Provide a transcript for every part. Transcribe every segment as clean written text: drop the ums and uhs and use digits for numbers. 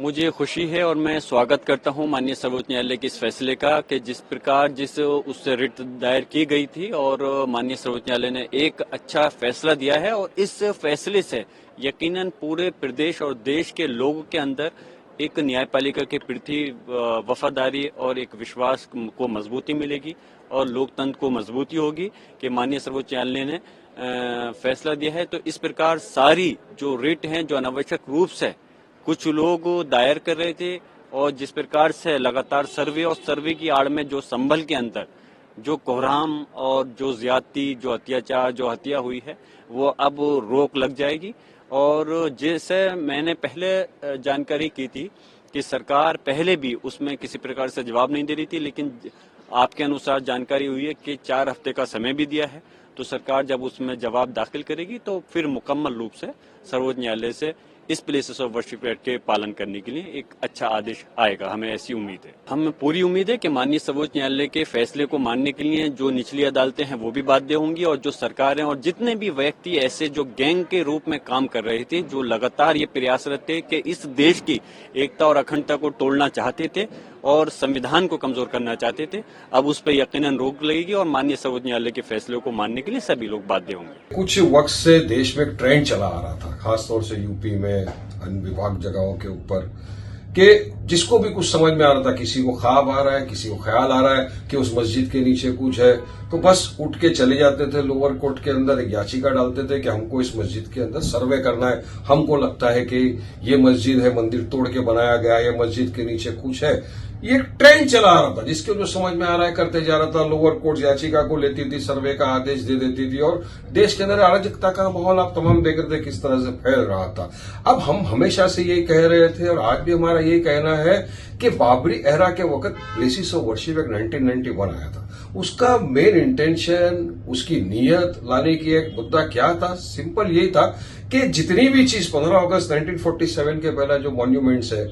मुझे खुशी है और मैं स्वागत करता हूं माननीय सर्वोच्च न्यायालय के इस फैसले का कि जिस प्रकार उससे रिट दायर की गई थी और माननीय सर्वोच्च न्यायालय ने एक अच्छा फैसला दिया है और इस फैसले से यकीनन पूरे प्रदेश और देश के लोगों के अंदर एक न्यायपालिका के प्रति वफादारी और एक विश्वास को मजबूती मिलेगी और लोकतंत्र को मजबूती होगी कि माननीय सर्वोच्च न्यायालय ने फैसला दिया है। तो इस प्रकार सारी जो रिट हैं जो अनावश्यक रूप से कुछ लोग दायर कर रहे थे और जिस प्रकार से लगातार सर्वे और सर्वे की आड़ में जो संभल के अंदर जो कोहराम और जो ज्यादती जो अत्याचार जो हत्या हुई है वो अब रोक लग जाएगी। और जैसे मैंने पहले जानकारी की थी कि सरकार पहले भी उसमें किसी प्रकार से जवाब नहीं दे रही थी, लेकिन आपके अनुसार जानकारी हुई है कि 4 हफ्ते का समय भी दिया है। तो सरकार जब उसमें जवाब दाखिल करेगी तो फिर मुकम्मल रूप से सर्वोच्च न्यायालय से इस प्लेसेस ऑफ वर्शिप एक्ट के पालन करने के लिए एक अच्छा आदेश आएगा, हमें ऐसी उम्मीद है। हमें पूरी उम्मीद है कि माननीय सर्वोच्च न्यायालय के फैसले को मानने के लिए जो निचली अदालतें हैं वो भी बाध्य होंगी और जो सरकारें और जितने भी व्यक्ति ऐसे जो गैंग के रूप में काम कर रहे थे, जो लगातार ये प्रयासरत थे कि इस देश की एकता और अखंडता को तोड़ना चाहते थे और संविधान को कमजोर करना चाहते थे, अब उस पर यकीनन रोक लगेगी और माननीय सर्वोच्च न्यायालय के फैसले को मानने के लिए सभी लोग बाध्य होंगे। कुछ वक्त से देश में एक ट्रेंड चला आ रहा था, खासतौर से यूपी में अन्य विभाग जगहों के ऊपर, कि जिसको भी कुछ समझ में आ रहा था, किसी को ख्वाब आ रहा है, किसी को ख्याल आ रहा है कि उस मस्जिद के नीचे कुछ है, तो बस उठ के चले जाते थे, लोअर कोर्ट के अंदर एक याचिका डालते थे कि हमको इस मस्जिद के अंदर सर्वे करना है, हमको लगता है कि ये मस्जिद है, मंदिर तोड़ के बनाया गया है, ये मस्जिद के नीचे कुछ है। ये ट्रेंड चला आ रहा था, जिसके जो समझ में आ रहा है करते जा रहा था। लोअर कोर्ट याचिका को लेती थी, सर्वे का आदेश दे देती थी और देश के अंदर अराजकता का माहौल आप तमाम देख रहे थे किस तरह से फैल रहा था। अब हम हमेशा से यही कह रहे थे और आज भी हमारा यही कहना है कि बाबरी एरा के वक्त प्लेसेस ऑफ वर्शिप एक्ट 1991 आया था। उसका मेन इंटेंशन, उसकी नीयत लाने की एक मुद्दा क्या था? सिंपल यही था कि जितनी भी चीज 15 अगस्त 1947 के पहला जो मॉन्यूमेंट्स है,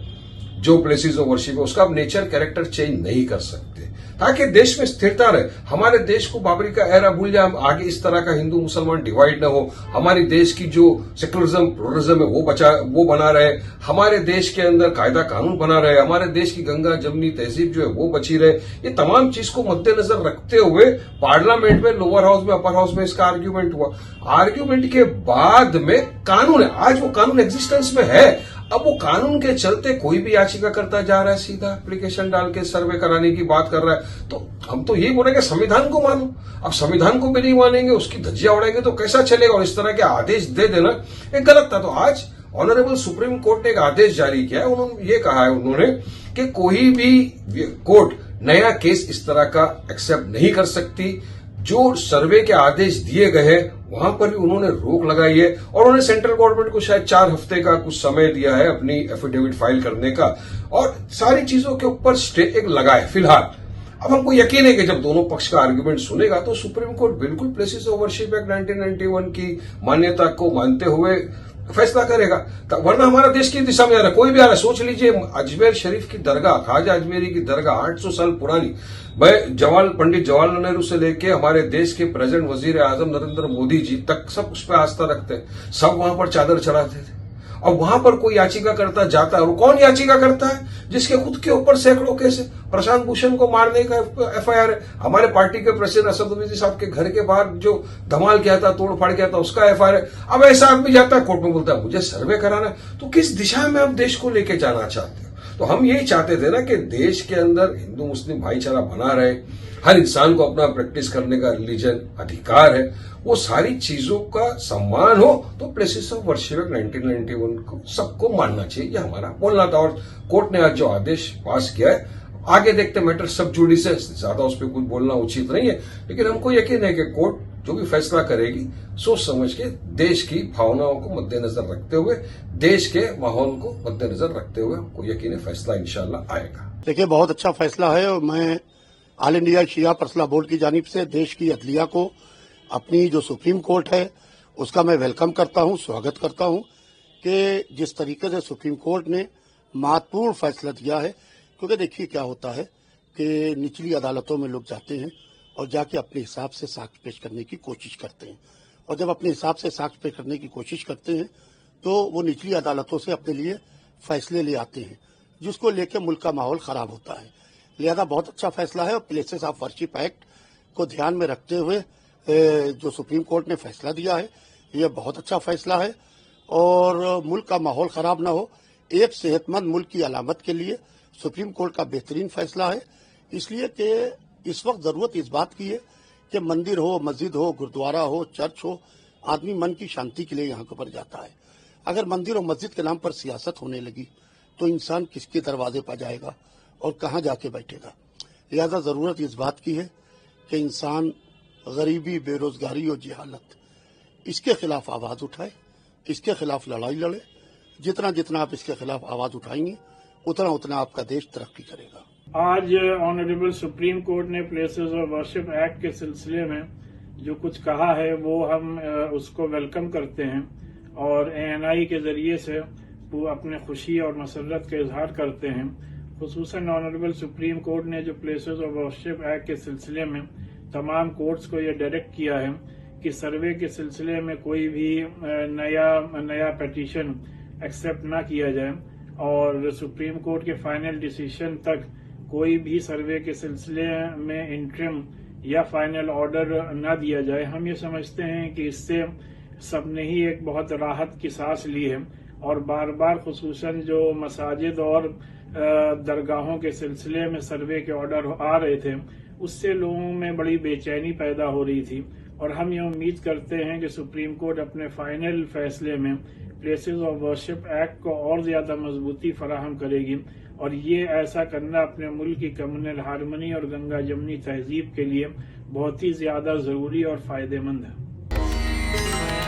जो प्लेसेस ऑफ वर्शिप है, उसका आप नेचर कैरेक्टर चेंज नहीं कर सकते ताकि देश में स्थिरता रहे। हमारे देश को बाबरी का एरा भूल जाए, आगे इस तरह का हिंदू मुसलमान डिवाइड न हो, हमारे देश की जो सेकुलरिज्म प्लुरलिज्म है वो बना रहे, हमारे देश के अंदर कायदा कानून बना रहे, हमारे देश की गंगा जमनी तहजीब जो है वो बची रहे। ये तमाम चीज को मद्देनजर रखते हुए पार्लियामेंट में लोअर हाउस में अपर हाउस में इसका आर्ग्यूमेंट हुआ। आर्ग्यूमेंट के बाद में कानून है, आज वो कानून एग्जिस्टेंस में है। अब वो कानून के चलते कोई भी याचिका करता जा रहा है, सीधा एप्लीकेशन डाल के सर्वे कराने की बात कर रहा है, तो हम तो यही बोलेंगे संविधान को मानो। अब संविधान को भी नहीं मानेंगे, उसकी धज्जियां उड़ाएंगे तो कैसा चलेगा? और इस तरह के आदेश दे देना एक गलत था। तो आज ऑनरेबल सुप्रीम कोर्ट ने एक आदेश जारी किया है। उन्होंने ये कहा है कि कोई भी कोर्ट नया केस इस तरह का एक्सेप्ट नहीं कर सकती। जो सर्वे के आदेश दिए गए हैं वहां पर भी उन्होंने रोक लगाई है और उन्होंने सेंट्रल गवर्नमेंट को शायद 4 हफ्ते का कुछ समय दिया है अपनी एफिडेविट फाइल करने का और सारी चीजों के ऊपर स्टे एक लगाए फिलहाल। अब हमको यकीन है कि जब दोनों पक्ष का आर्गुमेंट सुनेगा तो सुप्रीम कोर्ट बिल्कुल प्लेसेस ऑफ वर्शिप एक्ट 1991 की मान्यता को मानते हुए फैसला करेगा, वरना हमारा देश की दिशा में आ रहा है। कोई भी आ रहा है, सोच लीजिए अजमेर शरीफ की दरगाह, ख्वाजा अजमेरी की दरगाह 800 साल पुरानी, भाई पंडित जवाहरलाल नेहरू से लेके हमारे देश के प्रेजेंट वजीर आजम नरेंद्र मोदी जी तक सब उस पर आस्था रखते हैं, सब वहां पर चादर चढ़ाते थे। और वहां पर कोई याचिका करता जाता है, और कौन याचिका करता है? जिसके खुद के ऊपर सैकड़ों केस है। प्रशांत भूषण को मारने का एफआईआर है, हमारे पार्टी के प्रेसिडेंट असदुद्दीन साहब के घर के बाहर जो धमाल किया था, तोड़ फाड़ किया था, उसका एफआईआर है। अब ऐसा आदमी जाता है कोर्ट में, बोलता है मुझे सर्वे कराना है। तो किस दिशा में आप देश को लेके जाना चाहते हो? तो हम यही चाहते थे ना कि देश के अंदर हिंदू मुस्लिम भाईचारा बना रहे, हर इंसान को अपना प्रैक्टिस करने का रिलीजन अधिकार है, वो सारी चीजों का सम्मान हो। तो प्लेसेस ऑफ वर्शिप एक्ट 1991 को सबको मानना चाहिए, ये हमारा बोलना था। और कोर्ट ने आज जो आदेश पास किया है, आगे देखते मैटर सब जुडिशियस, ज्यादा उस पर कुछ बोलना उचित नहीं है, लेकिन हमको यकीन है कि कोर्ट जो भी फैसला करेगी सोच समझ के, देश की भावनाओं को मद्देनजर रखते हुए, देश के माहौल को मद्देनजर रखते हुए हमको यकीन है फैसला इंशाल्लाह आएगा। देखिए, बहुत अच्छा फैसला है और मैं ऑल इंडिया शिया पर्सनल बोर्ड की जानिब से देश की अदलिया को, अपनी जो सुप्रीम कोर्ट है उसका मैं वेलकम करता हूं, स्वागत करता हूं कि जिस तरीके से सुप्रीम कोर्ट ने महत्वपूर्ण फैसला दिया है। क्योंकि देखिए क्या होता है कि निचली अदालतों में लोग जाते हैं और जाके अपने हिसाब से साक्ष्य पेश करने की कोशिश करते हैं, और जब अपने हिसाब से साक्ष्य पेश करने की कोशिश करते हैं तो वो निचली अदालतों से अपने लिए फैसले ले आते हैं जिसको लेकर मुल्क का माहौल खराब होता है। लिहाजा बहुत अच्छा फैसला है और प्लेसेस ऑफ वर्शिप एक्ट को ध्यान में रखते हुए जो सुप्रीम कोर्ट ने फैसला दिया है यह बहुत अच्छा फैसला है और मुल्क का माहौल खराब ना हो, एक सेहतमंद मुल्क की अलामत के लिए सुप्रीम कोर्ट का बेहतरीन फैसला है। इसलिए कि इस वक्त जरूरत इस बात की है कि मंदिर हो, मस्जिद हो, गुरुद्वारा हो, चर्च हो, आदमी मन की शांति के लिए यहाँ पर जाता है। अगर मंदिर और मस्जिद के नाम पर सियासत होने लगी तो इंसान किसके दरवाजे पर जाएगा और कहाँ जाके बैठेगा। लिहाजा जरूरत इस बात की है कि इंसान गरीबी, बेरोजगारी और जहालत इसके खिलाफ आवाज उठाए, इसके खिलाफ लड़ाई लड़े। जितना जितना आप इसके खिलाफ आवाज उठाएंगे उतना उतना आपका देश तरक्की करेगा। आज ऑनरेबल सुप्रीम कोर्ट ने प्लेसेस ऑफ वर्शिप एक्ट के सिलसिले में जो कुछ कहा है वो हम उसको वेलकम करते हैं और ANI के जरिए से वो अपने खुशी और मसरत का इजहार करते हैं। खुसूसन ऑनरेबल सुप्रीम कोर्ट ने जो प्लेसेस ऑफ वर्शिप एक्ट के सिलसिले में तमाम कोर्ट्स को ये डायरेक्ट किया है कि सर्वे के सिलसिले में कोई भी नया पिटीशन एक्सेप्ट ना किया जाए और सुप्रीम कोर्ट के फाइनल डिसीजन तक कोई भी सर्वे के सिलसिले में इंटरिम या फाइनल ऑर्डर ना दिया जाए। हम ये समझते हैं कि इससे सबने ही एक बहुत राहत की सांस ली है और बार बार खुसूसन जो मसाजिद और दरगाहों के सिलसिले में सर्वे के ऑर्डर आ रहे थे उससे लोगों में बड़ी बेचैनी पैदा हो रही थी और हम ये उम्मीद करते हैं कि सुप्रीम कोर्ट अपने फाइनल फैसले में प्लेसेस ऑफ वर्शिप एक्ट को और ज्यादा मजबूती फराहम करेगी और ये ऐसा करना अपने मुल्क की कम्युनल हारमनी और गंगा जमनी तहजीब के लिए बहुत ही ज्यादा जरूरी और फायदेमंद है।